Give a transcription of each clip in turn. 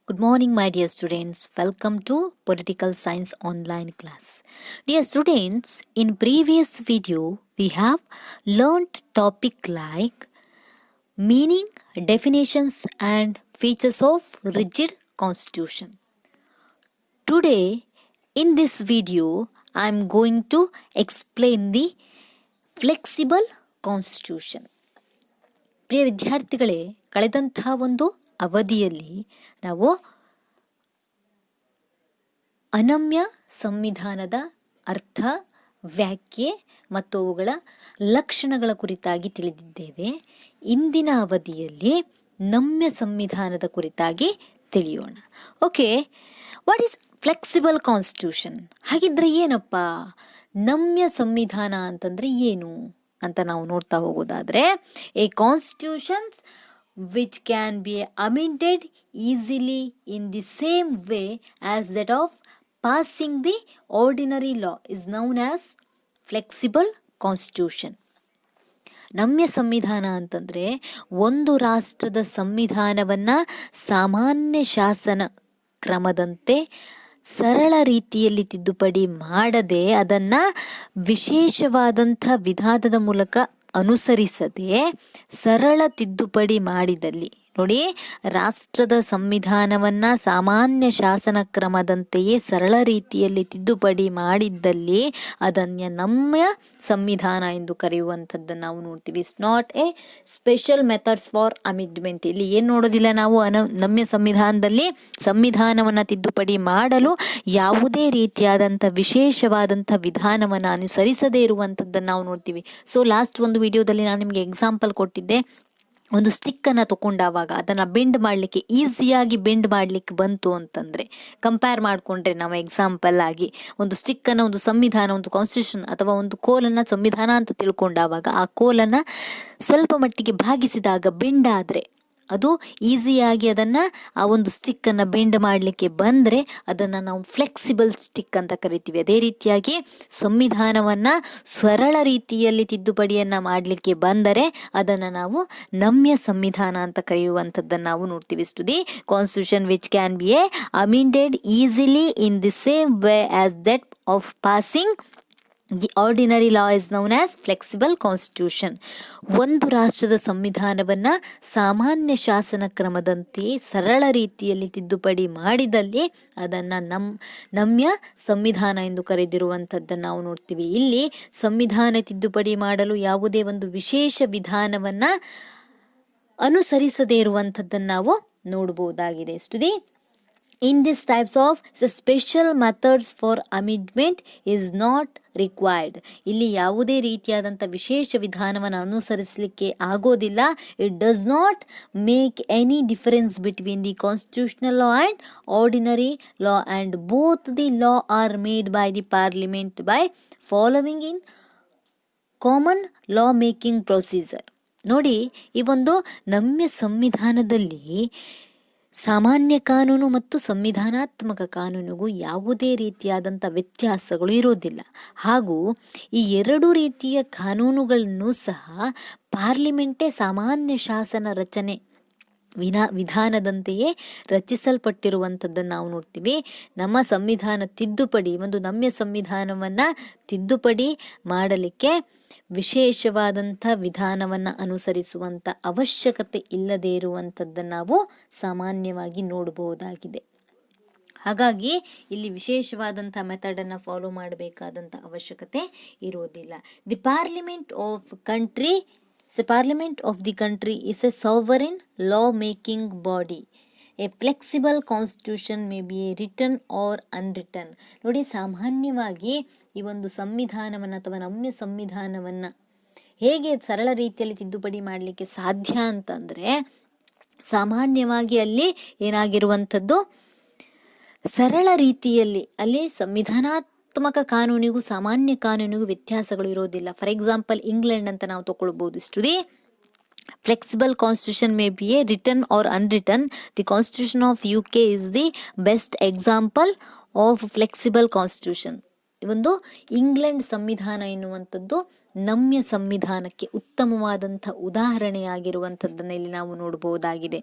Good morning, my dear students. Welcome to Political Science online class. Dear students, in previous video, we have learned topic like meaning, definitions and features of rigid constitution. Today, in this video, I am going to explain the flexible constitution. ಪ್ರಿಯ ವಿದ್ಯಾರ್ಥಿಗಳೇ, ಕಳೆದಂತಹ ಒಂದು ಅವಧಿಯಲ್ಲಿ ನಾವು ಅನಮ್ಯ ಸಂವಿಧಾನದ ಅರ್ಥ, ವ್ಯಾಖ್ಯೆ ಮತ್ತು ಅವುಗಳ ಲಕ್ಷಣಗಳ ಕುರಿತಾಗಿ ತಿಳಿದಿದ್ದೇವೆ. ಇಂದಿನ ಅವಧಿಯಲ್ಲಿ ನಮ್ಯ ಸಂವಿಧಾನದ ಕುರಿತಾಗಿ ತಿಳಿಯೋಣ. Okay, what is flexible constitution? ಹಾಗಿದ್ರೆ ಏನಪ್ಪ ನಮ್ಯ ಸಂವಿಧಾನ ಅಂತಂದ್ರೆ ಏನು ಅಂತ ನಾವು ನೋಡ್ತಾ ಹೋಗೋದಾದ್ರೆ, A constitutions which can B amended easily in the same way as that of passing the ordinary law is known as flexible constitution. ನಮ್ಯ ಸಂವಿಧಾನ ಅಂತಂದ್ರೆ ಒಂದು ರಾಷ್ಟ್ರದ ಸಂವಿಧಾನವನ್ನ ಸಾಮಾನ್ಯ ಶಾಸನ ಕ್ರಮದಂತೆ ಸರಳ ರೀತಿಯಲ್ಲಿ ತಿದ್ದುಪಡಿ ಮಾಡದೆ ಅದನ್ನ ವಿಶೇಷವಾದಂಥ ವಿಧಾನದ ಮೂಲಕ ಅನುಸರಿಸದೆ ಸರಳ ತಿದ್ದುಪಡಿ ಮಾಡಿದಲ್ಲಿ, ನೋಡಿ, ರಾಷ್ಟ್ರದ ಸಂವಿಧಾನವನ್ನ ಸಾಮಾನ್ಯ ಶಾಸನ ಕ್ರಮದಂತೆಯೇ ಸರಳ ರೀತಿಯಲ್ಲಿ ತಿದ್ದುಪಡಿ ಮಾಡಿದ್ದಲ್ಲಿ ಅದನ್ನ ನಮ್ಯ ಸಂವಿಧಾನ ಎಂದು ಕರೆಯುವಂಥದ್ದನ್ನು ನಾವು ನೋಡ್ತೀವಿ. It's not A special methods for amendment. ಇಲ್ಲಿ ಏನು ನೋಡೋದಿಲ್ಲ ನಾವು, ನಮ್ಯ ಸಂವಿಧಾನದಲ್ಲಿ ಸಂವಿಧಾನವನ್ನು ತಿದ್ದುಪಡಿ ಮಾಡಲು ಯಾವುದೇ ರೀತಿಯಾದಂಥ ವಿಶೇಷವಾದಂಥ ವಿಧಾನವನ್ನು ಅನುಸರಿಸದೇ ಇರುವಂಥದ್ದನ್ನು ನಾವು ನೋಡ್ತೀವಿ. ಸೊ ಲಾಸ್ಟ್ ಒಂದು ವಿಡಿಯೋದಲ್ಲಿ ನಾನು ನಿಮಗೆ ಎಕ್ಸಾಂಪಲ್ ಕೊಟ್ಟಿದ್ದೆ. ಒಂದು ಸ್ಟಿಕ್ಕನ್ನು ತಗೊಂಡಾವಾಗ ಅದನ್ನು ಬೆಂಡ್ ಮಾಡಲಿಕ್ಕೆ ಈಸಿಯಾಗಿ ಬೆಂಡ್ ಮಾಡಲಿಕ್ಕೆ ಬಂತು ಅಂತಂದರೆ, ಕಂಪೇರ್ ಮಾಡಿಕೊಂಡ್ರೆ ನಾವು ಎಕ್ಸಾಂಪಲ್ ಆಗಿ ಒಂದು ಸ್ಟಿಕ್ಕನ್ನು, ಒಂದು ಸಂವಿಧಾನ, ಒಂದು ಕಾನ್ಸ್ಟಿಟ್ಯೂಷನ್ ಅಥವಾ ಒಂದು ಕೋಲನ್ನು ಸಂವಿಧಾನ ಅಂತ ತಿಳ್ಕೊಂಡಾವಾಗ ಆ ಕೋಲನ್ನು ಸ್ವಲ್ಪ ಮಟ್ಟಿಗೆ ಭಾಗಿಸಿದಾಗ ಬೆಂಡ್ ಆದರೆ ಅದು ಈಸಿಯಾಗಿ ಅದನ್ನು ಆ ಒಂದು ಸ್ಟಿಕ್ಕನ್ನು ಬೆಂಡ್ ಮಾಡಲಿಕ್ಕೆ ಬಂದರೆ ಅದನ್ನು ನಾವು ಫ್ಲೆಕ್ಸಿಬಲ್ ಸ್ಟಿಕ್ ಅಂತ ಕರಿತೀವಿ. ಅದೇ ರೀತಿಯಾಗಿ ಸಂವಿಧಾನವನ್ನು ಸರಳ ರೀತಿಯಲ್ಲಿ ತಿದ್ದುಪಡಿಯನ್ನು ಮಾಡಲಿಕ್ಕೆ ಬಂದರೆ ಅದನ್ನು ನಾವು ನಮ್ಯ ಸಂವಿಧಾನ ಅಂತ ಕರೆಯುವಂಥದ್ದನ್ನು ನಾವು ನೋಡ್ತೀವಿ. To the constitution which can be a amended easily in the same way as that of passing the ordinary law is known as flexible constitution. ಒಂದು ರಾಷ್ಟ್ರದ ಸಂವಿಧಾನವನ್ನು ಸಾಮಾನ್ಯ ಶಾಸನ ಕ್ರಮದಂತೆಯೇ ಸರಳ ರೀತಿಯಲ್ಲಿ ತಿದ್ದುಪಡಿ ಮಾಡಿದಲ್ಲಿ ಅದನ್ನು ನಮ್ಯ ಸಂವಿಧಾನ ಎಂದು ಕರೆದಿರುವಂಥದ್ದನ್ನು ನಾವು ನೋಡ್ತೀವಿ. ಇಲ್ಲಿ ಸಂವಿಧಾನ ತಿದ್ದುಪಡಿ ಮಾಡಲು ಯಾವುದೇ ಒಂದು ವಿಶೇಷ ವಿಧಾನವನ್ನು ಅನುಸರಿಸದೇ ಇರುವಂಥದ್ದನ್ನು ನಾವು ನೋಡಬಹುದಾಗಿದೆ. In these types of special methods for amendment is not required. ಇಲ್ಲಿ ಯಾವುದೇ ರೀತಿಯಾದಂಥ ವಿಶೇಷ ವಿಧಾನವನ್ನು ಅನುಸರಿಸಲಿಕ್ಕೆ ಆಗೋದಿಲ್ಲ. It does not make any difference between the constitutional law and ordinary law, and both the law are made by the parliament by following in common law making procedure. ನೋಡಿ, ಈ ಒಂದು ನಮ್ಯ ಸಂವಿಧಾನದಲ್ಲಿ ಸಾಮಾನ್ಯ ಕಾನೂನು ಮತ್ತು ಸಂವಿಧಾನಾತ್ಮಕ ಕಾನೂನಿಗೂ ಯಾವುದೇ ರೀತಿಯಾದಂಥ ವ್ಯತ್ಯಾಸಗಳು ಇರೋದಿಲ್ಲ. ಹಾಗೂ ಈ ಎರಡು ರೀತಿಯ ಕಾನೂನುಗಳನ್ನು ಸಹ ಪಾರ್ಲಿಮೆಂಟೇ ಸಾಮಾನ್ಯ ಶಾಸನ ರಚನೆ ವಿಧಾನದಂತೆಯೇ ರಚಿಸಲ್ಪಟ್ಟಿರುವಂಥದ್ದನ್ನು ನಾವು ನೋಡ್ತೀವಿ. ನಮ್ಮ ಸಂವಿಧಾನ ತಿದ್ದುಪಡಿ, ಒಂದು ನಮ್ಯ ಸಂವಿಧಾನವನ್ನು ತಿದ್ದುಪಡಿ ಮಾಡಲಿಕ್ಕೆ ವಿಶೇಷವಾದಂಥ ವಿಧಾನವನ್ನು ಅನುಸರಿಸುವಂಥ ಅವಶ್ಯಕತೆ ಇಲ್ಲದೇ ಇರುವಂಥದ್ದನ್ನು ನಾವು ಸಾಮಾನ್ಯವಾಗಿ ನೋಡಬಹುದಾಗಿದೆ. ಹಾಗಾಗಿ ಇಲ್ಲಿ ವಿಶೇಷವಾದಂಥ ಮೆಥಡನ್ನು ಫಾಲೋ ಮಾಡಬೇಕಾದಂಥ ಅವಶ್ಯಕತೆ ಇರೋದಿಲ್ಲ. The parliament of country Parliament of the country is a sovereign law-making body. A flexible constitution may be written or unwritten. ನೋಡಿ, ಸಾಮಾನ್ಯವಾಗಿ ಈ ಒಂದು ಸಂವಿಧಾನವನ್ನು ಅಥವಾ ನಮ್ಯ ಸಂವಿಧಾನವನ್ನು ಹೇಗೆ ಸರಳ ರೀತಿಯಲ್ಲಿ ತಿದ್ದುಪಡಿ ಮಾಡಲಿಕ್ಕೆ ಸಾಧ್ಯ ಅಂತಂದರೆ, ಸಾಮಾನ್ಯವಾಗಿ ಅಲ್ಲಿ ಏನಾಗಿರುವಂಥದ್ದು, ಸರಳ ರೀತಿಯಲ್ಲಿ ಅಲ್ಲಿ ಸಂವಿಧಾನಾತ್ಮಕ ಕಾನೂನಿಗೂ ಸಾಮಾನ್ಯ ಕಾನೂನಿಗೂ ವ್ಯತ್ಯಾಸಗಳು ಇರೋದಿಲ್ಲ. ಫಾರ್ ಎಕ್ಸಾಂಪಲ್, ಇಂಗ್ಲೆಂಡ್ ಅಂತ ನಾವು ತಗೊಳ್ಬಹುದು. The flexible constitution may be a written or unwritten. The constitution of UK is the best example of flexible constitution. ಒಂದು ಇಂಗ್ಲೆಂಡ್ ಸಂವಿಧಾನ ಎನ್ನುವಂಥದ್ದು ನಮ್ಯ ಸಂವಿಧಾನಕ್ಕೆ ಉತ್ತಮವಾದಂಥ ಉದಾಹರಣೆಯಾಗಿರುವಂಥದ್ದನ್ನು ಇಲ್ಲಿ ನಾವು ನೋಡಬಹುದಾಗಿದೆ.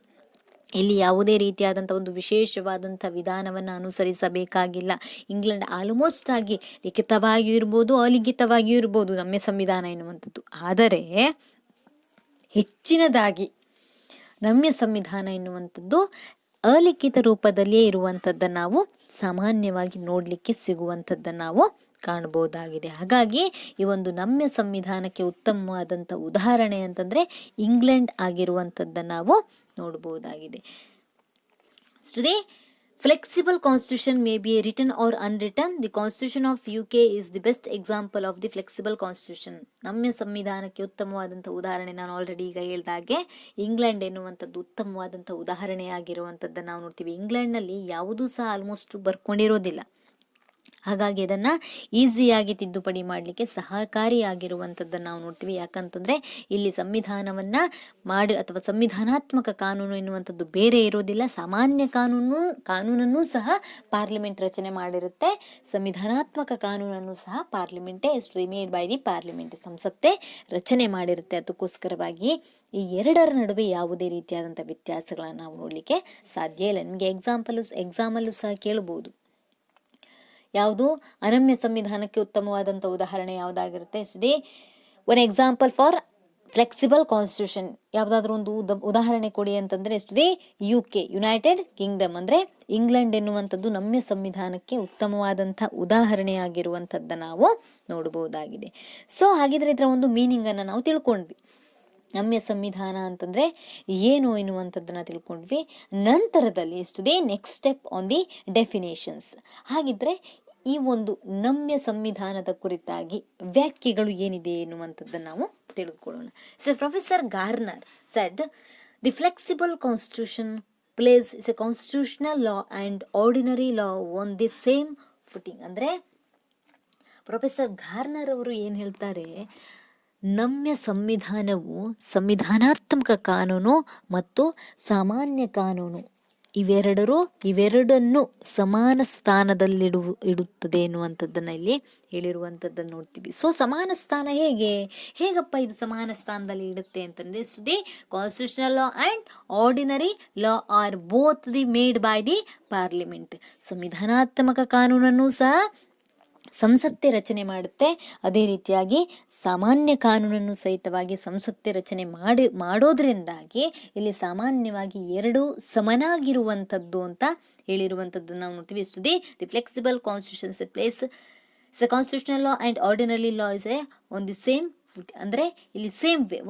ಇಲ್ಲಿ ಯಾವುದೇ ರೀತಿಯಾದಂಥ ಒಂದು ವಿಶೇಷವಾದಂಥ ವಿಧಾನವನ್ನು ಅನುಸರಿಸಬೇಕಾಗಿಲ್ಲ. ಇಂಗ್ಲೆಂಡ್ ಆಲ್ಮೋಸ್ಟ್ ಆಗಿ ಲಿಖಿತವಾಗಿಯೂ ಇರ್ಬೋದು, ಅಲಿಖಿತವಾಗಿಯೂ ಇರ್ಬೋದು ನಮ್ಮ ಸಂವಿಧಾನ ಎನ್ನುವಂಥದ್ದು. ಆದರೆ ಹೆಚ್ಚಿನದಾಗಿ ನಮ್ಮ ಸಂವಿಧಾನ ಎನ್ನುವಂಥದ್ದು ಅಲಿಖಿತ ರೂಪದಲ್ಲಿಯೇ ಇರುವಂಥದ್ದನ್ನು ನಾವು ಸಾಮಾನ್ಯವಾಗಿ ನೋಡಲಿಕ್ಕೆ ಸಿಗುವಂಥದ್ದನ್ನು ನಾವು ಕಾಣಬಹುದಾಗಿದೆ. ಹಾಗಾಗಿ ಈ ಒಂದು ನಮ್ಮ ಸಂವಿಧಾನಕ್ಕೆ ಉತ್ತಮವಾದಂಥ ಉದಾಹರಣೆ ಅಂತಂದರೆ ಇಂಗ್ಲೆಂಡ್ ಆಗಿರುವಂಥದ್ದನ್ನು ನಾವು ನೋಡಬಹುದಾಗಿದೆ. Today, flexible constitution may be written or unwritten. The constitution of UK is the best example of the flexible constitution. ನಮ್ಮ ಸಂವಿಧಾನಕ್ಕೆ ಉತ್ತಮವಾದಂಥ ಉದಾಹರಣೆ ನಾನು ಆಲ್ರೆಡಿ ಈಗ ಹೇಳಿದಾಗೆ ಇಂಗ್ಲೆಂಡ್ ಎನ್ನುವಂಥದ್ದು ಉತ್ತಮವಾದಂಥ ಉದಾಹರಣೆಯಾಗಿರುವಂಥದ್ದನ್ನು ನಾವು ನೋಡ್ತೀವಿ. ಇಂಗ್ಲೆಂಡ್ನಲ್ಲಿ ಯಾವುದೂ ಸಹ ಆಲ್ಮೋಸ್ಟ್ ಬರ್ಕೊಂಡಿರೋದಿಲ್ಲ. ಹಾಗಾಗಿ ಅದನ್ನು ಈಸಿಯಾಗಿ ತಿದ್ದುಪಡಿ ಮಾಡಲಿಕ್ಕೆ ಸಹಕಾರಿಯಾಗಿರುವಂಥದ್ದನ್ನು ನಾವು ನೋಡ್ತೀವಿ. ಯಾಕಂತಂದರೆ ಇಲ್ಲಿ ಸಂವಿಧಾನವನ್ನು ಅಥವಾ ಸಂವಿಧಾನಾತ್ಮಕ ಕಾನೂನು ಎನ್ನುವಂಥದ್ದು ಬೇರೆ ಇರೋದಿಲ್ಲ. ಸಾಮಾನ್ಯ ಕಾನೂನನ್ನು ಸಹ ಪಾರ್ಲಿಮೆಂಟ್ ರಚನೆ ಮಾಡಿರುತ್ತೆ. ಸಂವಿಧಾನಾತ್ಮಕ ಕಾನೂನನ್ನು ಸಹ ಪಾರ್ಲಿಮೆಂಟೇ ಮೇಡ್ ಬೈ ದಿ ಪಾರ್ಲಿಮೆಂಟ್, ಸಂಸತ್ತೇ ರಚನೆ ಮಾಡಿರುತ್ತೆ. ಅದಕ್ಕೋಸ್ಕರವಾಗಿ ಈ ಎರಡರ ನಡುವೆ ಯಾವುದೇ ರೀತಿಯಾದಂಥ ವ್ಯತ್ಯಾಸಗಳನ್ನು ನಾವು ನೋಡಲಿಕ್ಕೆ ಸಾಧ್ಯ ಇಲ್ಲ. ನಿಮಗೆ ಎಕ್ಸಾಮಲ್ಲೂ ಸಹ ಕೇಳಬಹುದು, ಯಾವುದು ಅನಮ್ಯ ಸಂವಿಧಾನಕ್ಕೆ ಉತ್ತಮವಾದಂಥ ಉದಾಹರಣೆ ಯಾವುದಾಗಿರುತ್ತೆ. One example for flexible constitution, ಯಾವುದಾದ್ರೂ ಒಂದು ಉದಾಹರಣೆ ಕೊಡಿ ಅಂತಂದರೆ UK, ಯುನೈಟೆಡ್ ಕಿಂಗ್ಡಮ್, ಅಂದರೆ ಇಂಗ್ಲೆಂಡ್ ಎನ್ನುವಂಥದ್ದು ನಮ್ಮ ಸಂವಿಧಾನಕ್ಕೆ ಉತ್ತಮವಾದಂಥ ಉದಾಹರಣೆಯಾಗಿರುವಂಥದ್ದನ್ನು ನಾವು ನೋಡಬಹುದಾಗಿದೆ. ಸೊ ಹಾಗಿದ್ರೆ ಇದರ ಒಂದು ಮೀನಿಂಗನ್ನು ನಾವು ತಿಳ್ಕೊಂಡ್ವಿ. ನಮ್ಮ ಸಂವಿಧಾನ ಅಂತಂದರೆ ಏನು ಎನ್ನುವಂಥದ್ದನ್ನು ತಿಳ್ಕೊಂಡ್ವಿ. ನಂತರದಲ್ಲಿ next step on the definitions. ಹಾಗಿದ್ರೆ ಈ ಒಂದು ನಮ್ಮ ಸಂವಿಧಾನದ ಕುರಿತಾಗಿ ವ್ಯಾಖ್ಯೆಗಳು ಏನಿದೆ ಎನ್ನುವಂಥದ್ದನ್ನು ನಾವು ತಿಳಿದುಕೊಳ್ಳೋಣ. Professor Garner said the flexible constitution plays is a constitutional law and ordinary law on the same footing. ಅಂದರೆ ಪ್ರೊಫೆಸರ್ ಗಾರ್ನರ್ ಅವರು ಏನು ಹೇಳ್ತಾರೆ, ನಮ್ಮ ಸಂವಿಧಾನವು ಸಂವಿಧಾನಾತ್ಮಕ ಕಾನೂನು ಮತ್ತು ಸಾಮಾನ್ಯ ಕಾನೂನು ಇವೆರಡನ್ನು ಸಮಾನ ಸ್ಥಾನದಲ್ಲಿಡುತ್ತದೆ ಎನ್ನುವಂಥದ್ದನ್ನು ಇಲ್ಲಿ ಹೇಳಿರುವಂಥದ್ದನ್ನು ನೋಡ್ತೀವಿ. ಸೊ ಸಮಾನ ಸ್ಥಾನ ಹೇಗಪ್ಪ ಇದು ಸಮಾನ ಸ್ಥಾನದಲ್ಲಿ ಇಡುತ್ತೆ ಅಂತಂದರೆ constitutional law and ordinary law are both the made by the parliament. ಸಂವಿಧಾನಾತ್ಮಕ ಕಾನೂನನ್ನು ಸಹ ಸಂಸತ್ತೇ ರಚನೆ ಮಾಡುತ್ತೆ. ಅದೇ ರೀತಿಯಾಗಿ ಸಾಮಾನ್ಯ ಕಾನೂನನ್ನು ಸಹಿತವಾಗಿ ಸಂಸತ್ತೇ ರಚನೆ ಮಾಡೋದ್ರಿಂದಾಗಿ ಇಲ್ಲಿ ಸಾಮಾನ್ಯವಾಗಿ ಎರಡು ಸಮನಾಗಿರುವಂಥದ್ದು ಅಂತ ಹೇಳಿರುವಂಥದ್ದನ್ನು ನಾವು ನೋಡ್ತೀವಿ. The flexible constitution place constitutional law and ordinary law is on the same foot. ಅಂದರೆ ಇಲ್ಲಿ ಸೇಮ್ ವೇ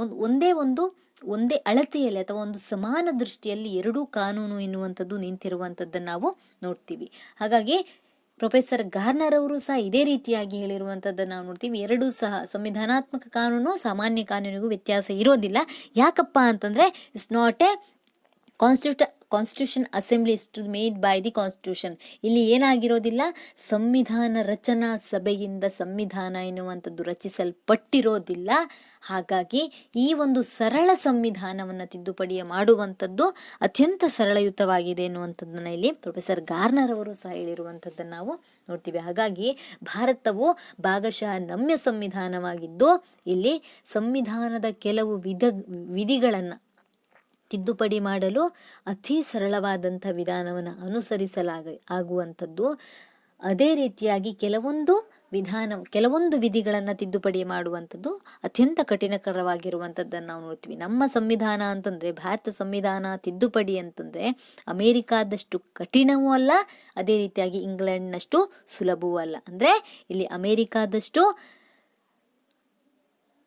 ಒಂದೇ ಅಳತೆಯಲ್ಲಿ ಅಥವಾ ಒಂದು ಸಮಾನ ದೃಷ್ಟಿಯಲ್ಲಿ ಎರಡೂ ಕಾನೂನು ಎನ್ನುವಂಥದ್ದು ನಿಂತಿರುವಂಥದ್ದನ್ನು ನಾವು ನೋಡ್ತೀವಿ. ಹಾಗಾಗಿ ಪ್ರೊಫೆಸರ್ ಗಾರ್ನರ್ ಅವರು ಸಹ ಇದೇ ರೀತಿಯಾಗಿ ಹೇಳಿರುವಂಥದ್ದನ್ನು ನಾವು ನೋಡ್ತೀವಿ. ಎರಡೂ ಸಹ ಸಂವಿಧಾನಾತ್ಮಕ ಕಾನೂನು ಸಾಮಾನ್ಯ ಕಾನೂನಿಗೂ ವ್ಯತ್ಯಾಸ ಇರೋದಿಲ್ಲ. ಯಾಕಪ್ಪ ಅಂತಂದರೆ it's not A constitution assembly is made by the constitution. ಇಲ್ಲಿ ಏನಾಗಿರೋದಿಲ್ಲ, ಸಂವಿಧಾನ ರಚನಾ ಸಭೆಯಿಂದ ಸಂವಿಧಾನ ಎನ್ನುವಂಥದ್ದು ರಚಿಸಲ್ಪಟ್ಟಿರೋದಿಲ್ಲ. ಹಾಗಾಗಿ ಈ ಒಂದು ಸರಳ ಸಂವಿಧಾನವನ್ನು ತಿದ್ದುಪಡಿ ಮಾಡುವಂಥದ್ದು ಅತ್ಯಂತ ಸರಳಯುತವಾಗಿದೆ ಎನ್ನುವಂಥದ್ದನ್ನು ಇಲ್ಲಿ ಪ್ರೊಫೆಸರ್ ಗಾರ್ನರ್ ಅವರು ಸಹ ಹೇಳಿರುವಂಥದ್ದನ್ನು ನಾವು ನೋಡ್ತೀವಿ. ಹಾಗಾಗಿ ಭಾರತವು ಭಾಗಶಃ ನಮ್ಯ ಸಂವಿಧಾನವಾಗಿದ್ದು ಇಲ್ಲಿ ಸಂವಿಧಾನದ ಕೆಲವು ವಿಧಿಗಳನ್ನು ತಿದ್ದುಪಡಿ ಮಾಡಲು ಅತಿ ಸರಳವಾದಂಥ ವಿಧಾನವನ್ನು ಆಗುವಂಥದ್ದು. ಅದೇ ರೀತಿಯಾಗಿ ಕೆಲವೊಂದು ವಿಧಿಗಳನ್ನು ತಿದ್ದುಪಡಿ ಮಾಡುವಂಥದ್ದು ಅತ್ಯಂತ ಕಠಿಣಕರವಾಗಿರುವಂಥದ್ದನ್ನು ನಾವು ನೋಡ್ತೀವಿ. ನಮ್ಮ ಸಂವಿಧಾನ ಅಂತಂದರೆ, ಭಾರತ ಸಂವಿಧಾನ ತಿದ್ದುಪಡಿ ಅಂತಂದರೆ ಅಮೇರಿಕಾದಷ್ಟು ಕಠಿಣವೂ ಅಲ್ಲ, ಅದೇ ರೀತಿಯಾಗಿ ಇಂಗ್ಲೆಂಡ್ನಷ್ಟು ಸುಲಭವೂ ಅಲ್ಲ. ಅಂದರೆ ಇಲ್ಲಿ ಅಮೇರಿಕಾದಷ್ಟು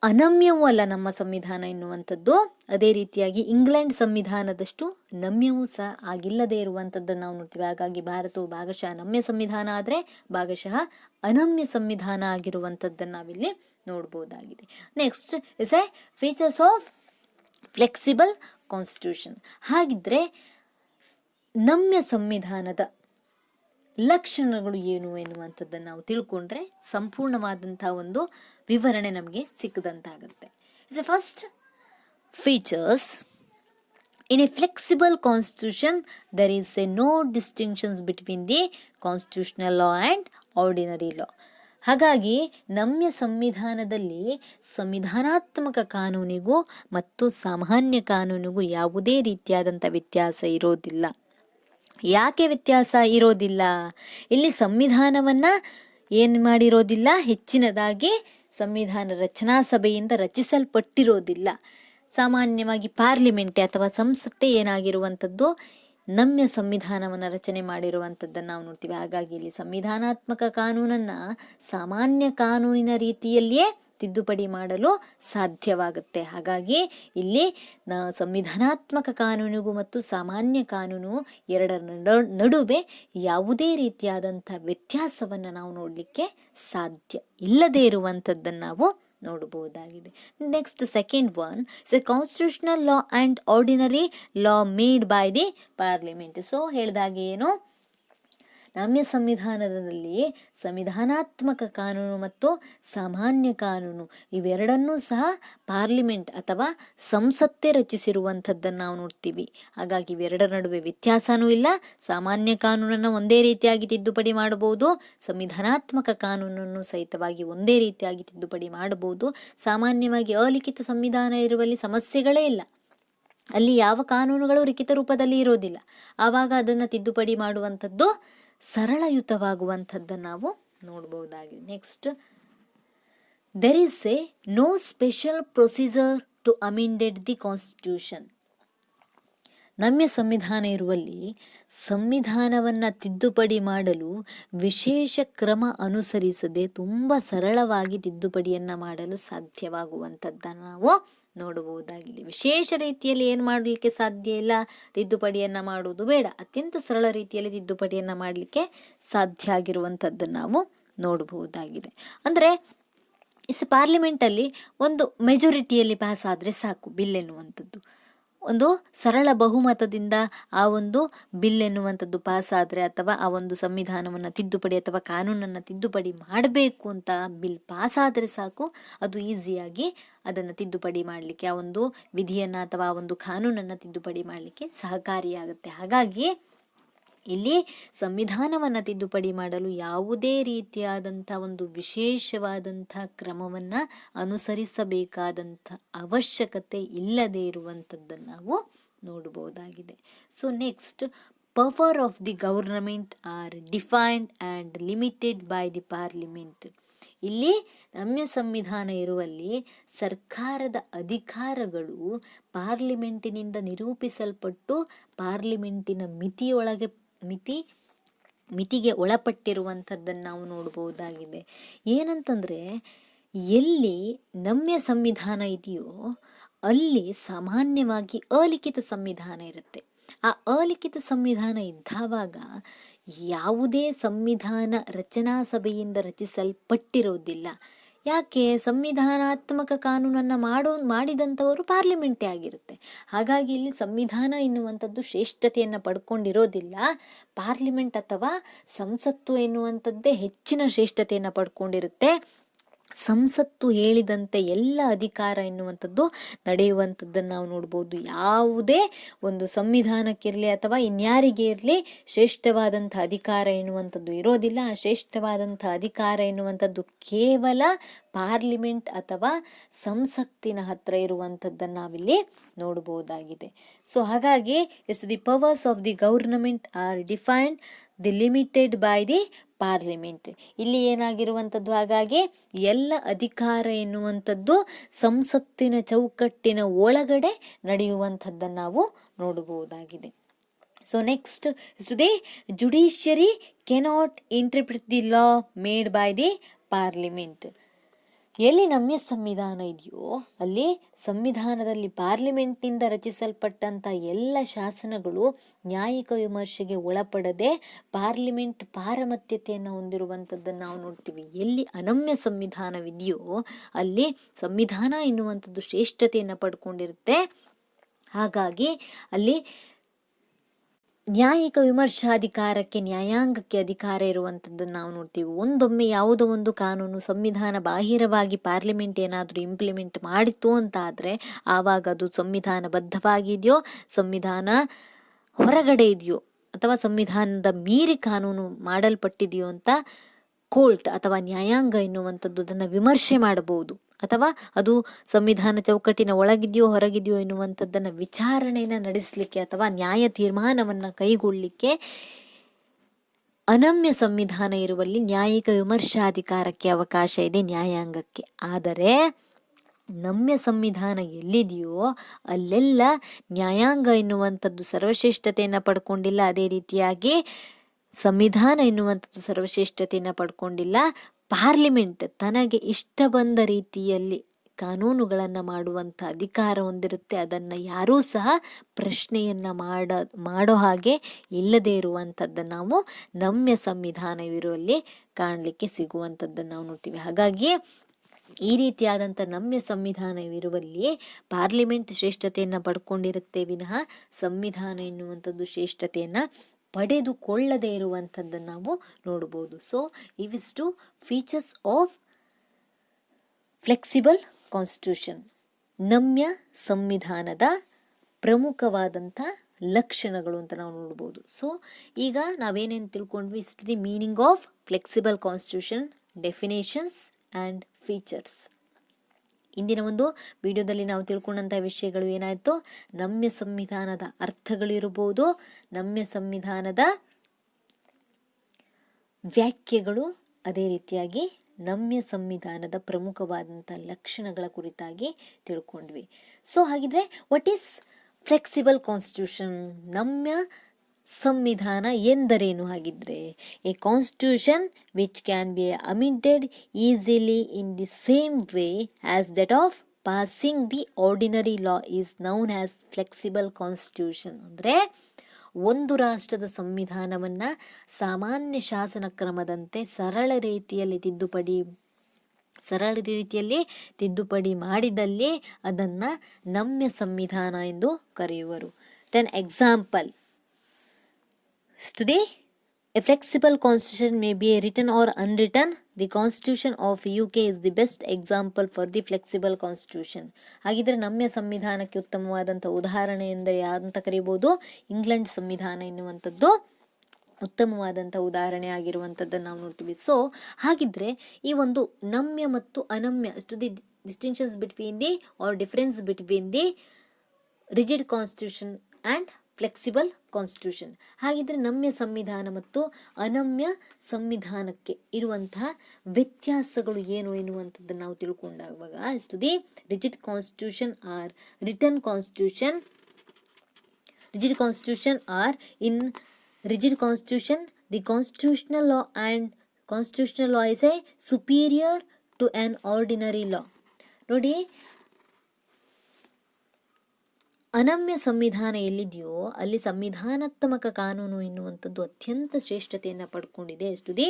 ಅನಮ್ಯವೂ ಅಲ್ಲ ನಮ್ಮ ಸಂವಿಧಾನ ಎನ್ನುವಂಥದ್ದು, ಅದೇ ರೀತಿಯಾಗಿ ಇಂಗ್ಲೆಂಡ್ ಸಂವಿಧಾನದಷ್ಟು ನಮ್ಯವೂ ಸಹ ಆಗಿಲ್ಲದೆ ಇರುವಂಥದ್ದನ್ನು ನಾವು ನೋಡ್ತೀವಿ. ಹಾಗಾಗಿ ಭಾರತವು ಭಾಗಶಃ ನಮ್ಯ ಸಂವಿಧಾನ ಆದರೆ ಭಾಗಶಃ ಅನಮ್ಯ ಸಂವಿಧಾನ ಆಗಿರುವಂಥದ್ದನ್ನು ನಾವಿಲ್ಲಿ ನೋಡ್ಬೋದಾಗಿದೆ. Next is A features of flexible constitution. ಹಾಗಿದ್ರೆ ನಮ್ಯ ಸಂವಿಧಾನದ ಲಕ್ಷಣಗಳು ಏನು ಎನ್ನುವಂಥದ್ದನ್ನು ನಾವು ತಿಳ್ಕೊಂಡ್ರೆ ಸಂಪೂರ್ಣವಾದಂಥ ಒಂದು ವಿವರಣೆ ನಮಗೆ ಸಿಕ್ಕದಂತಾಗುತ್ತೆ. Is a first features in a flexible constitution there is a no distinctions between the constitutional law and ordinary law. ಹಾಗಾಗಿ ನಮ್ಮ ಸಂವಿಧಾನದಲ್ಲಿ ಸಂವಿಧಾನಾತ್ಮಕ ಕಾನೂನಿಗೂ ಮತ್ತು ಸಾಮಾನ್ಯ ಕಾನೂನಿಗೂ ಯಾವುದೇ ರೀತಿಯಾದಂಥ ವ್ಯತ್ಯಾಸ ಇರೋದಿಲ್ಲ. ಯಾಕೆ ವ್ಯತ್ಯಾಸ ಇರೋದಿಲ್ಲ? ಇಲ್ಲಿ ಸಂವಿಧಾನವನ್ನು ಏನು ಮಾಡಿರೋದಿಲ್ಲ, ಹೆಚ್ಚಿನದಾಗಿ ಸಂವಿಧಾನ ರಚನಾ ಸಭೆಯಿಂದ ರಚಿಸಲ್ಪಟ್ಟಿರೋದಿಲ್ಲ. ಸಾಮಾನ್ಯವಾಗಿ ಪಾರ್ಲಿಮೆಂಟ್ ಅಥವಾ ಸಂಸತ್ತೇ ಏನಾಗಿರುವಂಥದ್ದು, ನಮ್ಮ ಸಂವಿಧಾನವನ್ನು ರಚನೆ ಮಾಡಿರುವಂಥದ್ದನ್ನು ನಾವು ನೋಡ್ತೀವಿ. ಹಾಗಾಗಿ ಇಲ್ಲಿ ಸಂವಿಧಾನಾತ್ಮಕ ಕಾನೂನನ್ನು ಸಾಮಾನ್ಯ ಕಾನೂನಿನ ರೀತಿಯಲ್ಲಿಯೇ ತಿದ್ದುಪಡಿ ಮಾಡಲು ಸಾಧ್ಯವಾಗುತ್ತೆ. ಹಾಗಾಗಿ ಇಲ್ಲಿ ಸಂವಿಧಾನಾತ್ಮಕ ಕಾನೂನಿಗೂ ಮತ್ತು ಸಾಮಾನ್ಯ ಕಾನೂನು ಎರಡರ ನಡುವೆ ಯಾವುದೇ ರೀತಿಯಾದಂಥ ವ್ಯತ್ಯಾಸವನ್ನು ನಾವು ನೋಡಲಿಕ್ಕೆ ಸಾಧ್ಯ ಇಲ್ಲದೇ ಇರುವಂಥದ್ದನ್ನು ನಾವು ನೋಡಬಹುದಾಗಿದೆ. Next second one is A constitutional law and ordinary law made by the parliament. So ಹೇಳಿದಾಗೆ ಏನು, ನಮ್ಮ ಸಂವಿಧಾನದಲ್ಲಿ ಸಂವಿಧಾನಾತ್ಮಕ ಕಾನೂನು ಮತ್ತು ಸಾಮಾನ್ಯ ಕಾನೂನು ಇವೆರಡನ್ನೂ ಸಹ ಪಾರ್ಲಿಮೆಂಟ್ ಅಥವಾ ಸಂಸತ್ತೇ ರಚಿಸಿರುವಂಥದ್ದನ್ನು ನಾವು ನೋಡ್ತೀವಿ. ಹಾಗಾಗಿ ಇವೆರಡರ ನಡುವೆ ವ್ಯತ್ಯಾಸನೂ ಇಲ್ಲ. ಸಾಮಾನ್ಯ ಕಾನೂನನ್ನು ಒಂದೇ ರೀತಿಯಾಗಿ ತಿದ್ದುಪಡಿ ಮಾಡಬಹುದು, ಸಂವಿಧಾನಾತ್ಮಕ ಕಾನೂನನ್ನು ಸಹಿತವಾಗಿ ಒಂದೇ ರೀತಿಯಾಗಿ ತಿದ್ದುಪಡಿ ಮಾಡಬಹುದು. ಸಾಮಾನ್ಯವಾಗಿ ಅಲಿಖಿತ ಸಂವಿಧಾನ ಇರುವಲ್ಲಿ ಸಮಸ್ಯೆಗಳೇ ಇಲ್ಲ. ಅಲ್ಲಿ ಯಾವ ಕಾನೂನುಗಳು ಲಿಖಿತ ರೂಪದಲ್ಲಿ ಇರೋದಿಲ್ಲ. ಆವಾಗ ಅದನ್ನು ತಿದ್ದುಪಡಿ ಮಾಡುವಂಥದ್ದು ಸರಳಯುತವಾಗುವಂಥದ್ದನ್ನು ನಾವು ನೋಡ್ಬೋದಾಗಿದೆ. Next, there is a no special procedure to amended the constitution. ನಮ್ಮ ಸಂವಿಧಾನ ಇರುವಲ್ಲಿ ಸಂವಿಧಾನವನ್ನು ತಿದ್ದುಪಡಿ ಮಾಡಲು ವಿಶೇಷ ಕ್ರಮ ಅನುಸರಿಸದೆ ತುಂಬ ಸರಳವಾಗಿ ತಿದ್ದುಪಡಿಯನ್ನು ಮಾಡಲು ಸಾಧ್ಯವಾಗುವಂಥದ್ದನ್ನು ನಾವು ನೋಡಬಹುದಾಗಿದೆ. ವಿಶೇಷ ರೀತಿಯಲ್ಲಿ ಏನು ಮಾಡಲಿಕ್ಕೆ ಸಾಧ್ಯ ಇಲ್ಲ, ತಿದ್ದುಪಡಿಯನ್ನು ಮಾಡುವುದು ಬೇಡ, ಅತ್ಯಂತ ಸರಳ ರೀತಿಯಲ್ಲಿ ತಿದ್ದುಪಡಿಯನ್ನು ಮಾಡಲಿಕ್ಕೆ ಸಾಧ್ಯ ಆಗಿರುವಂಥದ್ದನ್ನು ನಾವು ನೋಡಬಹುದಾಗಿದೆ. ಅಂದರೆ ಪಾರ್ಲಿಮೆಂಟಲ್ಲಿ ಒಂದು ಮೆಜಾರಿಟಿಯಲ್ಲಿ ಪಾಸ್ ಆದರೆ ಸಾಕು ಬಿಲ್ ಎನ್ನುವಂಥದ್ದು. ಒಂದು ಸರಳ ಬಹುಮತದಿಂದ ಆ ಒಂದು ಬಿಲ್ ಎನ್ನುವಂಥದ್ದು ಪಾಸ್ ಆದರೆ, ಅಥವಾ ಆ ಒಂದು ಸಂವಿಧಾನವನ್ನು ತಿದ್ದುಪಡಿ ಅಥವಾ ಕಾನೂನನ್ನು ತಿದ್ದುಪಡಿ ಮಾಡಬೇಕು ಅಂತ ಬಿಲ್ ಪಾಸ್ ಆದರೆ ಸಾಕು, ಅದು ಈಸಿಯಾಗಿ ಅದನ್ನು ತಿದ್ದುಪಡಿ ಮಾಡಲಿಕ್ಕೆ, ಆ ಒಂದು ವಿಧಿಯನ್ನು ಅಥವಾ ಆ ಒಂದು ಕಾನೂನನ್ನು ತಿದ್ದುಪಡಿ ಮಾಡಲಿಕ್ಕೆ ಸಹಕಾರಿಯಾಗುತ್ತೆ. ಹಾಗಾಗಿ ಇಲ್ಲಿ ಸಂವಿಧಾನವನ್ನು ತಿದ್ದುಪಡಿ ಮಾಡಲು ಯಾವುದೇ ರೀತಿಯಾದಂಥ ಒಂದು ವಿಶೇಷವಾದಂಥ ಕ್ರಮವನ್ನು ಅನುಸರಿಸಬೇಕಾದಂಥ ಅವಶ್ಯಕತೆ ಇಲ್ಲದೇ ಇರುವಂಥದ್ದನ್ನು ನಾವು ನೋಡಬಹುದಾಗಿದೆ. So next, power of the government are defined and limited by the parliament. ಇಲ್ಲಿ ನಮ್ಮ ಸಂವಿಧಾನ ಇರುವಲ್ಲಿ ಸರ್ಕಾರದ ಅಧಿಕಾರಗಳು ಪಾರ್ಲಿಮೆಂಟಿನಿಂದ ನಿರೂಪಿಸಲ್ಪಟ್ಟು ಪಾರ್ಲಿಮೆಂಟಿನ ಮಿತಿಗೆ ಒಳಪಟ್ಟಿರುವಂಥದ್ದನ್ನು ನಾವು ನೋಡಬಹುದಾಗಿದೆ. ಏನಂತಂದರೆ, ಎಲ್ಲಿ ನಮ್ಮ ಸಂವಿಧಾನ ಇದೆಯೋ ಅಲ್ಲಿ ಸಾಮಾನ್ಯವಾಗಿ ಅಲಿಖಿತ ಸಂವಿಧಾನ ಇರುತ್ತೆ. ಆ ಅಲಿಖಿತ ಸಂವಿಧಾನ ಇದ್ದಾವಾಗ ಯಾವುದೇ ಸಂವಿಧಾನ ರಚನಾ ಸಭೆಯಿಂದ ರಚಿಸಲ್ಪಟ್ಟಿರೋದಿಲ್ಲ. ಯಾಕೆ? ಸಂವಿಧಾನಾತ್ಮಕ ಕಾನೂನನ್ನು ಮಾಡಿದಂಥವರು ಪಾರ್ಲಿಮೆಂಟೇ ಆಗಿರುತ್ತೆ. ಹಾಗಾಗಿ ಇಲ್ಲಿ ಸಂವಿಧಾನ ಎನ್ನುವಂಥದ್ದು ಶ್ರೇಷ್ಠತೆಯನ್ನು ಪಡ್ಕೊಂಡಿರೋದಿಲ್ಲ. ಪಾರ್ಲಿಮೆಂಟ್ ಅಥವಾ ಸಂಸತ್ತು ಎನ್ನುವಂಥದ್ದೇ ಹೆಚ್ಚಿನ ಶ್ರೇಷ್ಠತೆಯನ್ನು ಪಡ್ಕೊಂಡಿರುತ್ತೆ. ಸಂಸತ್ತು ಹೇಳಿದಂತೆ ಎಲ್ಲ ಅಧಿಕಾರ ಎನ್ನುವಂಥದ್ದು ನಡೆಯುವಂಥದ್ದನ್ನು ನಾವು ನೋಡ್ಬೋದು. ಯಾವುದೇ ಒಂದು ಸಂವಿಧಾನಕ್ಕಿರಲಿ ಅಥವಾ ಇನ್ಯಾರಿಗೆ ಇರಲಿ ಶ್ರೇಷ್ಠವಾದಂಥ ಅಧಿಕಾರ ಎನ್ನುವಂಥದ್ದು ಇರೋದಿಲ್ಲ. ಆ ಶ್ರೇಷ್ಠವಾದಂಥ ಅಧಿಕಾರ ಎನ್ನುವಂಥದ್ದು ಕೇವಲ ಪಾರ್ಲಿಮೆಂಟ್ ಅಥವಾ ಸಂಸತ್ತಿನ ಹತ್ರ ಇರುವಂಥದ್ದನ್ನು ನಾವಿಲ್ಲಿ ನೋಡಬಹುದಾಗಿದೆ. ಸೊ ಹಾಗಾಗಿ the powers of the government are defined the limited by the parliament. ಇಲ್ಲಿ ಏನಾಗಿರುವಂಥದ್ದು, ಹಾಗಾಗಿ ಎಲ್ಲ ಅಧಿಕಾರ ಎನ್ನುವಂಥದ್ದು ಸಂಸತ್ತಿನ ಚೌಕಟ್ಟಿನ ಒಳಗಡೆ ನಡೆಯುವಂಥದ್ದನ್ನು ನಾವು ನೋಡಬಹುದಾಗಿದೆ. So next, the judiciary cannot interpret the law made by the parliament. ಎಲ್ಲಿ ನಮ್ಮ ಸಂವಿಧಾನ ಇದೆಯೋ ಅಲ್ಲಿ ಸಂವಿಧಾನದಲ್ಲಿ ಪಾರ್ಲಿಮೆಂಟ್ನಿಂದ ರಚಿಸಲ್ಪಟ್ಟಂಥ ಎಲ್ಲ ಶಾಸನಗಳು ನ್ಯಾಯಿಕ ವಿಮರ್ಶೆಗೆ ಒಳಪಡದೆ ಪಾರ್ಲಿಮೆಂಟ್ ಪಾರಮತ್ಯತೆಯನ್ನು ಹೊಂದಿರುವಂಥದ್ದನ್ನು ನಾವು ನೋಡ್ತೀವಿ. ಎಲ್ಲಿ ಅನಮ್ಯ ಸಂವಿಧಾನವಿದೆಯೋ ಅಲ್ಲಿ ಸಂವಿಧಾನ ಎನ್ನುವಂಥದ್ದು ಶ್ರೇಷ್ಠತೆಯನ್ನು ಪಡ್ಕೊಂಡಿರುತ್ತೆ. ಹಾಗಾಗಿ ಅಲ್ಲಿ ನ್ಯಾಯಿಕ ವಿಮರ್ಶಾಧಿಕಾರಕ್ಕೆ, ನ್ಯಾಯಾಂಗಕ್ಕೆ ಅಧಿಕಾರ ಇರುವಂಥದ್ದನ್ನು ನಾವು ನೋಡ್ತೀವಿ. ಒಂದೊಮ್ಮೆ ಯಾವುದೋ ಒಂದು ಕಾನೂನು ಸಂವಿಧಾನ ಬಾಹಿರವಾಗಿ ಪಾರ್ಲಿಮೆಂಟ್ ಏನಾದರೂ ಇಂಪ್ಲಿಮೆಂಟ್ ಮಾಡಿತು ಅಂತ ಆದರೆ ಆವಾಗ ಅದು ಸಂವಿಧಾನಬದ್ಧವಾಗಿದೆಯೋ, ಸಂವಿಧಾನ ಹೊರಗಡೆ ಇದೆಯೋ ಅಥವಾ ಸಂವಿಧಾನದ ಮೀರಿ ಕಾನೂನು ಮಾಡಲ್ಪಟ್ಟಿದೆಯೋ ಅಂತ ಕೋರ್ಟ್ ಅಥವಾ ನ್ಯಾಯಾಂಗ ಎನ್ನುವಂಥದ್ದು ಅದನ್ನು ವಿಮರ್ಶೆ ಮಾಡಬಹುದು, ಅಥವಾ ಅದು ಸಂವಿಧಾನ ಚೌಕಟ್ಟಿನ ಒಳಗಿದೆಯೋ ಹೊರಗಿದೆಯೋ ಎನ್ನುವಂಥದ್ದನ್ನು ವಿಚಾರಣೆಯನ್ನು ನಡೆಸಲಿಕ್ಕೆ ಅಥವಾ ನ್ಯಾಯ ತೀರ್ಮಾನವನ್ನು ಕೈಗೊಳ್ಳಲಿಕ್ಕೆ ಅನಮ್ಯ ಸಂವಿಧಾನ ಇರುವಲ್ಲಿ ನ್ಯಾಯಿಕ ವಿಮರ್ಶಾಧಿಕಾರಕ್ಕೆ ಅವಕಾಶ ಇದೆ ನ್ಯಾಯಾಂಗಕ್ಕೆ. ಆದರೆ ನಮ್ಯ ಸಂವಿಧಾನ ಎಲ್ಲಿದೆಯೋ ಅಲ್ಲೆಲ್ಲ ನ್ಯಾಯಾಂಗ ಎನ್ನುವಂಥದ್ದು ಸರ್ವಶ್ರೇಷ್ಠತೆಯನ್ನು ಪಡ್ಕೊಂಡಿಲ್ಲ, ಅದೇ ರೀತಿಯಾಗಿ ಸಂವಿಧಾನ ಎನ್ನುವಂಥದ್ದು ಸರ್ವಶ್ರೇಷ್ಠತೆಯನ್ನು ಪಡ್ಕೊಂಡಿಲ್ಲ. ಪಾರ್ಲಿಮೆಂಟ್ ತನಗೆ ಇಷ್ಟ ಬಂದ ರೀತಿಯಲ್ಲಿ ಕಾನೂನುಗಳನ್ನು ಮಾಡುವಂಥ ಅಧಿಕಾರ ಹೊಂದಿರುತ್ತೆ. ಅದನ್ನು ಯಾರೂ ಸಹ ಪ್ರಶ್ನೆಯನ್ನು ಮಾಡೋ ಹಾಗೆ ಇಲ್ಲದೇ ಇರುವಂಥದ್ದನ್ನು ನಾವು ನಮ್ಯ ಸಂವಿಧಾನವಿರುವಲ್ಲಿ ಕಾಣಲಿಕ್ಕೆ ಸಿಗುವಂಥದ್ದನ್ನು ನಾವು ನೋಡ್ತೀವಿ. ಹಾಗಾಗಿ ಈ ರೀತಿಯಾದಂಥ ನಮ್ಯ ಸಂವಿಧಾನವಿರುವಲ್ಲಿ ಪಾರ್ಲಿಮೆಂಟ್ ಶ್ರೇಷ್ಠತೆಯನ್ನು ಪಡ್ಕೊಂಡಿರುತ್ತೆ ವಿನಃ ಸಂವಿಧಾನ ಎನ್ನುವಂಥದ್ದು ಶ್ರೇಷ್ಠತೆಯನ್ನು ಪಡೆದುಕೊಳ್ಳದೇ ಇರುವಂಥದ್ದನ್ನು ನಾವು ನೋಡ್ಬೋದು. ಸೊ ಇವಿಷ್ಟು ಫೀಚರ್ಸ್ ಆಫ್ ಫ್ಲೆಕ್ಸಿಬಲ್ ಕಾನ್ಸ್ಟಿಟ್ಯೂಷನ್, ನಮ್ಯ ಸಂವಿಧಾನದ ಪ್ರಮುಖವಾದಂಥ ಲಕ್ಷಣಗಳು ಅಂತ ನಾವು ನೋಡ್ಬೋದು. ಸೊ ಈಗ ನಾವೇನೇನು ತಿಳ್ಕೊಂಡ್ವಿ, ಇಷ್ಟು the meaning of flexible constitution, definitions and features. ಇಂದಿನ ಒಂದು ವಿಡಿಯೋದಲ್ಲಿ ನಾವು ತಿಳ್ಕೊಂಡಂಥ ವಿಷಯಗಳು ಏನಾಯಿತು, ನಮ್ಯ ಸಂವಿಧಾನದ ಅರ್ಥಗಳಿರ್ಬೋದು, ನಮ್ಯ ಸಂವಿಧಾನದ ವ್ಯಾಖ್ಯೆಗಳು, ಅದೇ ರೀತಿಯಾಗಿ ನಮ್ಯ ಸಂವಿಧಾನದ ಪ್ರಮುಖವಾದಂಥ ಲಕ್ಷಣಗಳ ಕುರಿತಾಗಿ ತಿಳ್ಕೊಂಡ್ವಿ. ಸೊ ಹಾಗಿದ್ರೆ ವಾಟ್ ಈಸ್ ಫ್ಲೆಕ್ಸಿಬಲ್ ಕಾನ್ಸ್ಟಿಟ್ಯೂಷನ್, ನಮ್ಯ ಸಂವಿಧಾನ ಎಂದರೇನು? ಹಾಗಿದ್ರೆ A constitution which can B amended easily in the same way as that of passing the ordinary law is noun as flexible constitution. ಅಂದರೆ ಒಂದು ರಾಷ್ಟ್ರದ ಸಂವಿಧಾನವನ್ನು ಸಾಮಾನ್ಯ ಶಾಸನ ಕ್ರಮದಂತೆ ಸರಳ ರೀತಿಯಲ್ಲಿ ತಿದ್ದುಪಡಿ ಮಾಡಿದಲ್ಲಿ ಅದನ್ನು ನಮ್ಯ ಸಂವಿಧಾನ ಎಂದು ಕರೆಯುವರು. Ten example. Today, a flexible constitution may be written or unwritten. The constitution of UK is the best example for the flexible constitution. ಹಾಗಿದ್ರೆ ನಮ್ಯ ಸಂವಿಧಾನಕ್ಕೆ ಉತ್ತಮವಾದಂಥ ಉದಾಹರಣೆ ಎಂದರೆ ಯಾವಂತ ಕರೀಬೋದು, ಇಂಗ್ಲೆಂಡ್ ಸಂವಿಧಾನ ಎನ್ನುವಂಥದ್ದು ಉತ್ತಮವಾದಂಥ ಉದಾಹರಣೆ ಆಗಿರುವಂಥದ್ದನ್ನು ನಾವು ನೋಡ್ತೀವಿ. ಸೊ ಹಾಗಿದ್ರೆ ಈ ಒಂದು ನಮ್ಯ ಮತ್ತು ಅನಮ್ಯ, the distinctions between the or difference between the rigid constitution and flexible constitution. ಹಾಗಿದ್ರೆ ನಮ್ಯ ಸಂವಿಧಾನ ಮತ್ತು ಅನಮ್ಯ ಸಂವಿಧಾನಕ್ಕೆ ಇರುವಂತಹ ವ್ಯತ್ಯಾಸಗಳು ಏನು ಎನ್ನುವಂಥದ್ದನ್ನು ನಾವು ತಿಳ್ಕೊಂಡಾಗ, the rigid constitution or return constitution. Rigid constitution or in rigid constitution the constitutional law and constitutional law is a superior to on ordinary law. ನೋಡಿ, ಅನಮ್ಯ ಸಂವಿಧಾನ ಎಲ್ಲಿದೆಯೋ ಅಲ್ಲಿ ಸಂವಿಧಾನಾತ್ಮಕ ಕಾನೂನು ಎನ್ನುವಂಥದ್ದು ಅತ್ಯಂತ ಶ್ರೇಷ್ಠತೆಯನ್ನು ಪಡ್ಕೊಂಡಿದೆ. The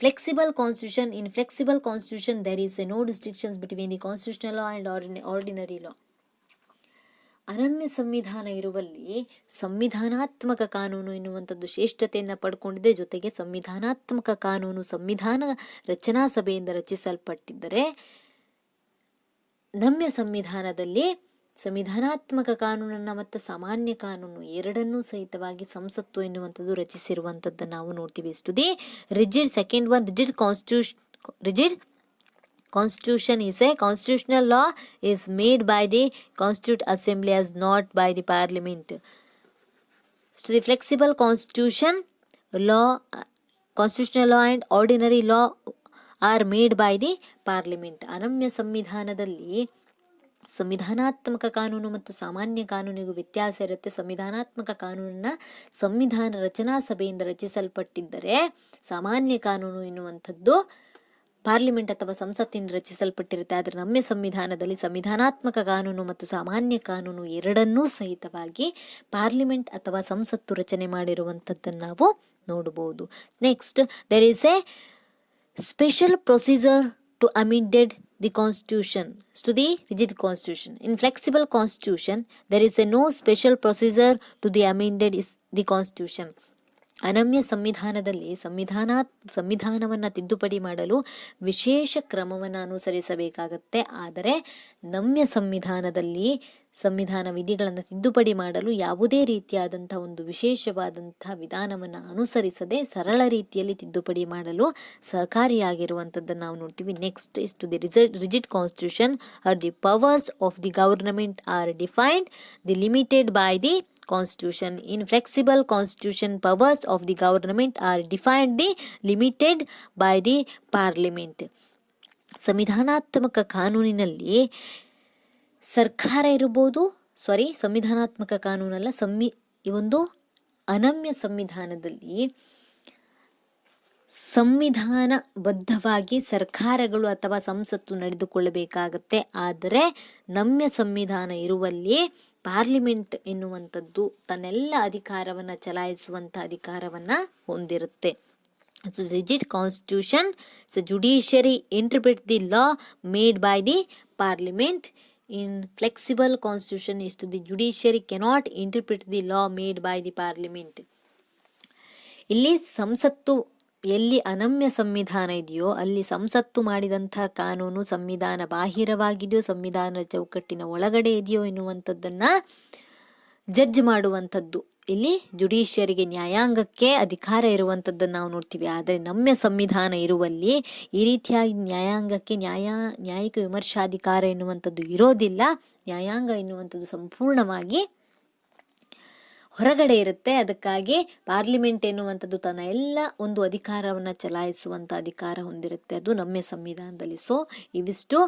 flexible constitution. In flexible constitution there is no distinctions between the constitutional law and ordinary law. ಅನಮ್ಯ ಸಂವಿಧಾನ ಇರುವಲ್ಲಿ ಸಂವಿಧಾನಾತ್ಮಕ ಕಾನೂನು ಎನ್ನುವಂಥದ್ದು ಶ್ರೇಷ್ಠತೆಯನ್ನು ಪಡ್ಕೊಂಡಿದೆ. ಜೊತೆಗೆ ಸಂವಿಧಾನಾತ್ಮಕ ಕಾನೂನು ಸಂವಿಧಾನ ರಚನಾ ಸಭೆಯಿಂದ ರಚಿಸಲ್ಪಟ್ಟಿದ್ದರೆ, ನಮ್ಯ ಸಂವಿಧಾನದಲ್ಲಿ ಸಂವಿಧಾನಾತ್ಮಕ ಕಾನೂನನ್ನು ಮತ್ತು ಸಾಮಾನ್ಯ ಕಾನೂನು ಎರಡನ್ನೂ ಸಹಿತವಾಗಿ ಸಂಸತ್ತು ಎನ್ನುವಂಥದ್ದು ರಚಿಸಿರುವಂಥದ್ದನ್ನು ನಾವು ನೋಡ್ತೀವಿ. The rigid. Second one, rigid Constitution is a constitutional law is made by the Constituent Assembly as not by the Parliament. So the flexible constitutional law and ordinary law are made by the Parliament. ಅನಮ್ಯ ಸಂವಿಧಾನದಲ್ಲಿ ಸಂವಿಧಾನಾತ್ಮಕ ಕಾನೂನು ಮತ್ತು ಸಾಮಾನ್ಯ ಕಾನೂನಿಗೂ ವ್ಯತ್ಯಾಸ ಇರುತ್ತೆ. ಸಂವಿಧಾನಾತ್ಮಕ ಕಾನೂನನ್ನು ಸಂವಿಧಾನ ರಚನಾ ಸಭೆಯಿಂದ ರಚಿಸಲ್ಪಟ್ಟಿದ್ದರೆ, ಸಾಮಾನ್ಯ ಕಾನೂನು ಎನ್ನುವಂಥದ್ದು ಪಾರ್ಲಿಮೆಂಟ್ ಅಥವಾ ಸಂಸತ್ತಿನಿಂದ ರಚಿಸಲ್ಪಟ್ಟಿರುತ್ತೆ. ಆದರೆ ನಮ್ಯ ಸಂವಿಧಾನದಲ್ಲಿ ಸಂವಿಧಾನಾತ್ಮಕ ಕಾನೂನು ಮತ್ತು ಸಾಮಾನ್ಯ ಕಾನೂನು ಎರಡನ್ನೂ ಸಹಿತವಾಗಿ ಪಾರ್ಲಿಮೆಂಟ್ ಅಥವಾ ಸಂಸತ್ತು ರಚನೆ ಮಾಡಿರುವಂಥದ್ದನ್ನು ನಾವು ನೋಡಬಹುದು. Next, there is a special procedure to amended the constitution to the rigid constitution. In flexible constitution there is no special procedure to the amended the constitution. ಅನಮ್ಯ ಸಂವಿಧಾನದಲ್ಲಿ ಸಂವಿಧಾನವನ್ನು ತಿದ್ದುಪಡಿ ಮಾಡಲು ವಿಶೇಷ ಕ್ರಮವನ್ನು ಅನುಸರಿಸಬೇಕಾಗತ್ತೆ. ಆದರೆ ನಮ್ಯ ಸಂವಿಧಾನದಲ್ಲಿ ಸಂವಿಧಾನ ವಿಧಿಗಳನ್ನು ತಿದ್ದುಪಡಿ ಮಾಡಲು ಯಾವುದೇ ರೀತಿಯಾದಂಥ ಒಂದು ವಿಶೇಷವಾದಂಥ ವಿಧಾನವನ್ನು ಅನುಸರಿಸದೆ ಸರಳ ರೀತಿಯಲ್ಲಿ ತಿದ್ದುಪಡಿ ಮಾಡಲು ಸಹಕಾರಿಯಾಗಿರುವಂಥದ್ದನ್ನು ನಾವು ನೋಡ್ತೀವಿ. Next is to the rigid constitution or the powers of the government are defined the limited by the Constitution. In flexible constitution, powers of the government are defined the limited by the parliament. ಸಂವಿಧಾನಾತ್ಮಕ ಕಾನೂನಿನಲ್ಲಿ ಸರ್ಕಾರ ಇರಬಹುದು, ಸಂವಿಧಾನಾತ್ಮಕ ಕಾನೂನಲ್ಲ, ಈ ಒಂದು ಅನಮ್ಯ ಸಂವಿಧಾನದಲ್ಲಿ ಸಂವಿಧಾನಬದ್ಧವಾಗಿ ಸರ್ಕಾರಗಳು ಅಥವಾ ಸಂಸತ್ತು ನಡೆದುಕೊಳ್ಳಬೇಕಾಗತ್ತೆ. ಆದರೆ ನಮ್ಯ ಸಂವಿಧಾನ ಇರುವಲ್ಲಿ ಪಾರ್ಲಿಮೆಂಟ್ ಎನ್ನುವಂಥದ್ದು ತನ್ನೆಲ್ಲ ಅಧಿಕಾರವನ್ನು ಚಲಾಯಿಸುವಂಥ ಅಧಿಕಾರವನ್ನು ಹೊಂದಿರುತ್ತೆ. Rigid constitution judiciary interpret the law made by the parliament. In flexible constitution is to the judiciary cannot interpret the law made by the parliament. ಇಲ್ಲಿ ಸಂಸತ್ತು ಎಲ್ಲಿ ಅನಮ್ಯ ಸಂವಿಧಾನ ಇದೆಯೋ ಅಲ್ಲಿ ಸಂಸತ್ತು ಮಾಡಿದಂಥ ಕಾನೂನು ಸಂವಿಧಾನ ಬಾಹಿರವಾಗಿದೆಯೋ ಸಂವಿಧಾನ ಚೌಕಟ್ಟಿನ ಒಳಗಡೆ ಇದೆಯೋ ಎನ್ನುವಂಥದ್ದನ್ನು ಜಡ್ಜ್ ಮಾಡುವಂಥದ್ದು ಇಲ್ಲಿ ಜುಡಿಷಿಯರಿಗೆ, ನ್ಯಾಯಾಂಗಕ್ಕೆ ಅಧಿಕಾರ ಇರುವಂಥದ್ದನ್ನು ನಾವು ನೋಡ್ತೀವಿ. ಆದರೆ ನಮ್ಯ ಸಂವಿಧಾನ ಇರುವಲ್ಲಿ ಈ ರೀತಿಯಾಗಿ ನ್ಯಾಯಾಂಗಕ್ಕೆ ನ್ಯಾಯಿಕ ವಿಮರ್ಶಾಧಿಕಾರ ಎನ್ನುವಂಥದ್ದು ಇರೋದಿಲ್ಲ. ನ್ಯಾಯಾಂಗ ಎನ್ನುವಂಥದ್ದು ಸಂಪೂರ್ಣವಾಗಿ ಹೊರಗಡೆ ಇರುತ್ತೆ. ಅದಕ್ಕಾಗಿ ಪಾರ್ಲಿಮೆಂಟ್ ಎನ್ನುವಂಥದ್ದು ತನ್ನ ಎಲ್ಲ ಒಂದು ಅಧಿಕಾರವನ್ನು ಚಲಾಯಿಸುವಂಥ ಅಧಿಕಾರ ಹೊಂದಿರುತ್ತೆ, ಅದು ನಮ್ಯ ಸಂವಿಧಾನದಲ್ಲಿ. ಸೊ ಇವಿಷ್ಟು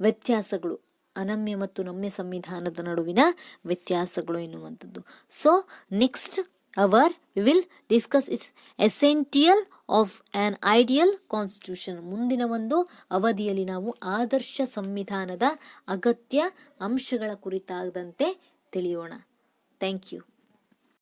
ವ್ಯತ್ಯಾಸಗಳು, ಅನಮ್ಯ ಮತ್ತು ನಮ್ಯ ಸಂವಿಧಾನದ ನಡುವಿನ ವ್ಯತ್ಯಾಸಗಳು ಎನ್ನುವಂಥದ್ದು. So next we will discuss is essential of an ideal constitution. ಮುಂದಿನ ಒಂದು ಅವಧಿಯಲ್ಲಿ ನಾವು ಆದರ್ಶ ಸಂವಿಧಾನದ ಅಗತ್ಯ ಅಂಶಗಳ ಕುರಿತಾದಂತೆ ತಿಳಿಯೋಣ. Thank you.